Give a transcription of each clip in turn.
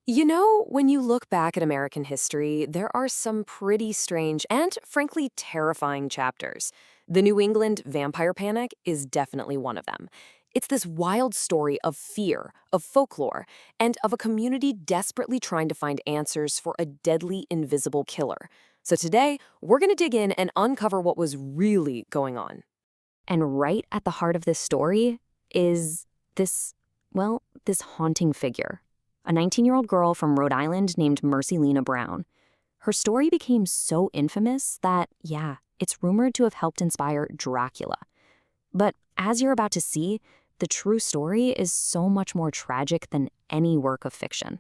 When you look back at American history, there are some pretty strange and, frankly, terrifying chapters. The New England vampire panic is definitely one of them. It's this wild story of fear, of folklore, and of a community desperately trying to find answers for a deadly, invisible killer. So today, we're going to dig in and uncover what was really going on. And right at the heart of this story is this haunting figure. A 19-year-old girl from Rhode Island named Mercy Lena Brown. Her story became so infamous that, yeah, it's rumored to have helped inspire Dracula. But as you're about to see, the true story is so much more tragic than any work of fiction.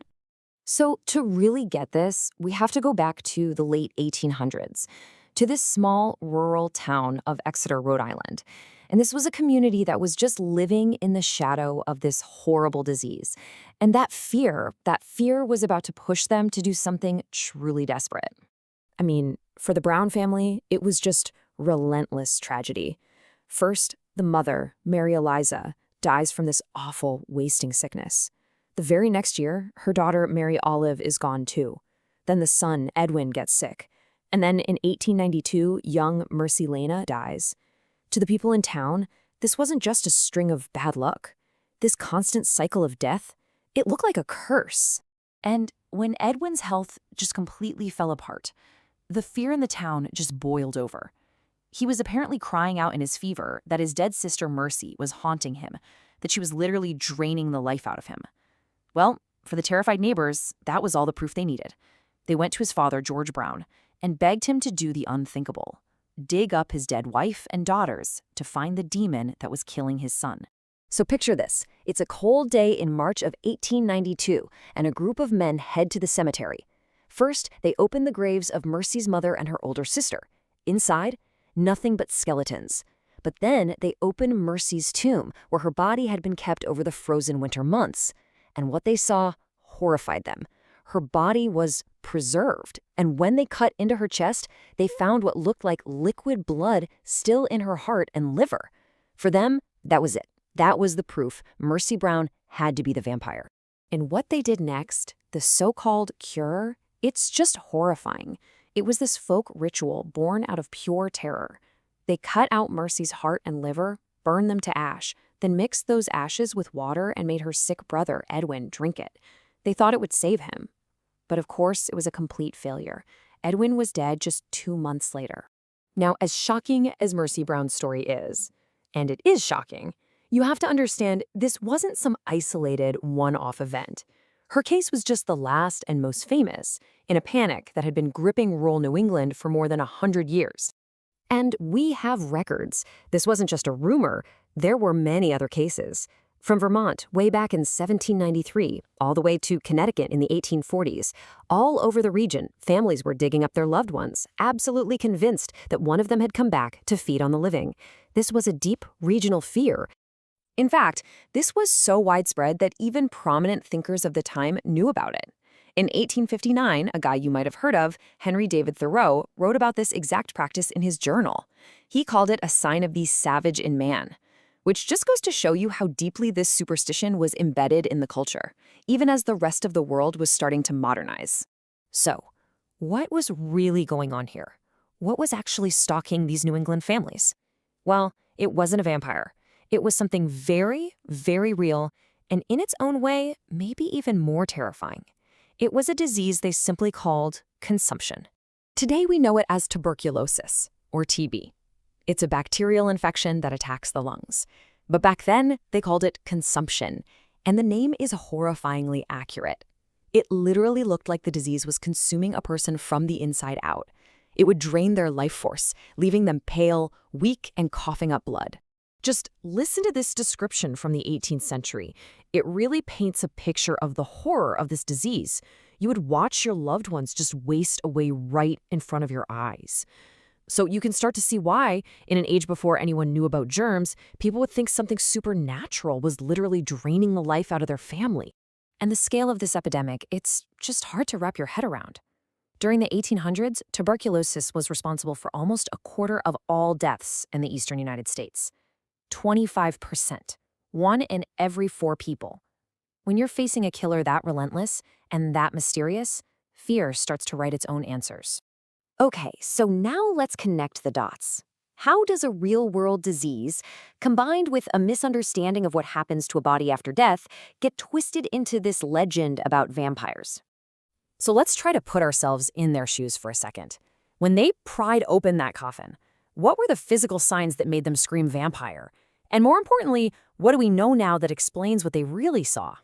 So, to really get this, we have to go back to the late 1800s, to this small rural town of Exeter, Rhode Island. And this was a community that was just living in the shadow of this horrible disease. And that fear was about to push them to do something truly desperate. I mean, for the Brown family, it was just relentless tragedy. First, the mother, Mary Eliza, dies from this awful wasting sickness. The very next year, her daughter, Mary Olive, is gone too. Then the son, Edwin, gets sick. And then in 1892, young Mercy Lena dies. To the people in town, this wasn't just a string of bad luck. This constant cycle of death, it looked like a curse. And when Edwin's health just completely fell apart, the fear in the town just boiled over. He was apparently crying out in his fever that his dead sister Mercy was haunting him, that she was literally draining the life out of him. Well, for the terrified neighbors, that was all the proof they needed. They went to his father, George Brown, and begged him to do the unthinkable: dig up his dead wife and daughters to find the demon that was killing his son. So picture this. It's a cold day in March of 1892, and a group of men head to the cemetery. First, they open the graves of Mercy's mother and her older sister. Inside, nothing but skeletons. But then they open Mercy's tomb, where her body had been kept over the frozen winter months. And what they saw horrified them. Her body was preserved, and when they cut into her chest, they found what looked like liquid blood still in her heart and liver. For them, that was it. That was the proof Mercy Brown had to be the vampire. And what they did next, the so-called cure, it's just horrifying. It was this folk ritual born out of pure terror. They cut out Mercy's heart and liver, burned them to ash, then mixed those ashes with water and made her sick brother, Edwin, drink it. They thought it would save him. But of course, it was a complete failure. Edwin was dead just 2 months later. Now, as shocking as Mercy Brown's story is, and it is shocking, you have to understand this wasn't some isolated, one-off event. Her case was just the last and most famous in a panic that had been gripping rural New England for more than 100 years. And we have records. This wasn't just a rumor. There were many other cases. From Vermont, way back in 1793, all the way to Connecticut in the 1840s, all over the region, families were digging up their loved ones, absolutely convinced that one of them had come back to feed on the living. This was a deep regional fear. In fact, this was so widespread that even prominent thinkers of the time knew about it. In 1859, a guy you might have heard of, Henry David Thoreau, wrote about this exact practice in his journal. He called it a sign of the savage in man, which just goes to show you how deeply this superstition was embedded in the culture, even as the rest of the world was starting to modernize. So, what was really going on here? What was actually stalking these New England families? Well, it wasn't a vampire. It was something very, very real, and in its own way, maybe even more terrifying. It was a disease they simply called consumption. Today we know it as tuberculosis, or TB. It's a bacterial infection that attacks the lungs. But back then, they called it consumption, and the name is horrifyingly accurate. It literally looked like the disease was consuming a person from the inside out. It would drain their life force, leaving them pale, weak, and coughing up blood. Just listen to this description from the 18th century. It really paints a picture of the horror of this disease. You would watch your loved ones just waste away right in front of your eyes. So you can start to see why, in an age before anyone knew about germs, people would think something supernatural was literally draining the life out of their family. And the scale of this epidemic, it's just hard to wrap your head around. During the 1800s, tuberculosis was responsible for almost a quarter of all deaths in the eastern United States. 25%. 1 in every 4 people. When you're facing a killer that relentless, And that mysterious fear starts to write its own answers. Okay, so now let's connect the dots. How does a real-world disease, combined with a misunderstanding of what happens to a body after death, get twisted into this legend about vampires? So let's try to put ourselves in their shoes for a second. When they pried open that coffin, what were the physical signs that made them scream vampire? And more importantly, what do we know now that explains what they really saw?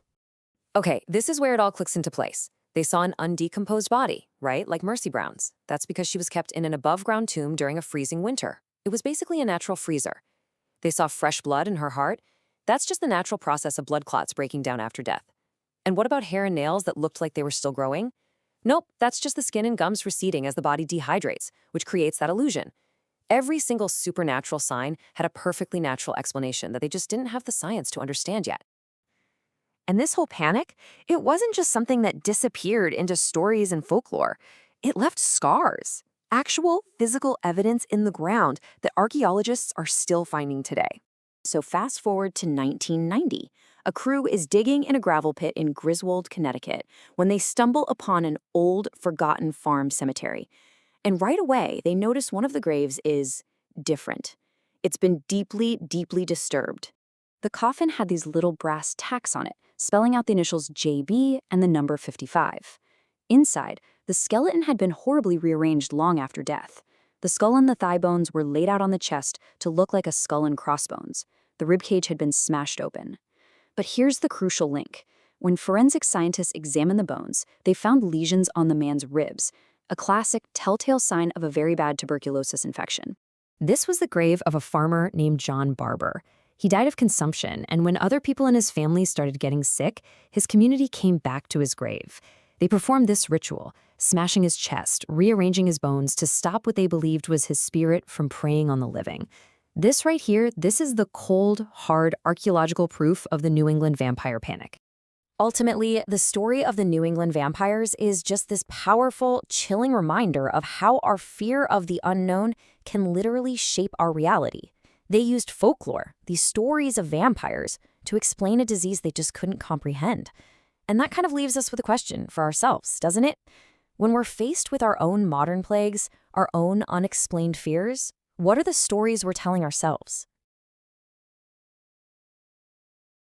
Okay, this is where it all clicks into place. They saw an undecomposed body, right? Like Mercy Brown's. That's because she was kept in an above-ground tomb during a freezing winter. It was basically a natural freezer. They saw fresh blood in her heart. That's just the natural process of blood clots breaking down after death. And what about hair and nails that looked like they were still growing? Nope, that's just the skin and gums receding as the body dehydrates, which creates that illusion. Every single supernatural sign had a perfectly natural explanation that they just didn't have the science to understand yet. And this whole panic, it wasn't just something that disappeared into stories and folklore. It left scars, actual physical evidence in the ground that archaeologists are still finding today. So fast forward to 1990. A crew is digging in a gravel pit in Griswold, Connecticut, when they stumble upon an old, forgotten farm cemetery. And right away, they notice one of the graves is different. It's been deeply, deeply disturbed. The coffin had these little brass tacks on it, spelling out the initials JB and the number 55. Inside, the skeleton had been horribly rearranged long after death. The skull and the thigh bones were laid out on the chest to look like a skull and crossbones. The ribcage had been smashed open. But here's the crucial link. When forensic scientists examined the bones, they found lesions on the man's ribs, a classic telltale sign of a very bad tuberculosis infection. This was the grave of a farmer named John Barber. He died of consumption, and when other people in his family started getting sick, his community came back to his grave. They performed this ritual, smashing his chest, rearranging his bones to stop what they believed was his spirit from preying on the living. This right here, this is the cold, hard archaeological proof of the New England vampire panic. Ultimately, the story of the New England vampires is just this powerful, chilling reminder of how our fear of the unknown can literally shape our reality. They used folklore, these stories of vampires, to explain a disease they just couldn't comprehend. And that kind of leaves us with a question for ourselves, doesn't it? When we're faced with our own modern plagues, our own unexplained fears, what are the stories we're telling ourselves?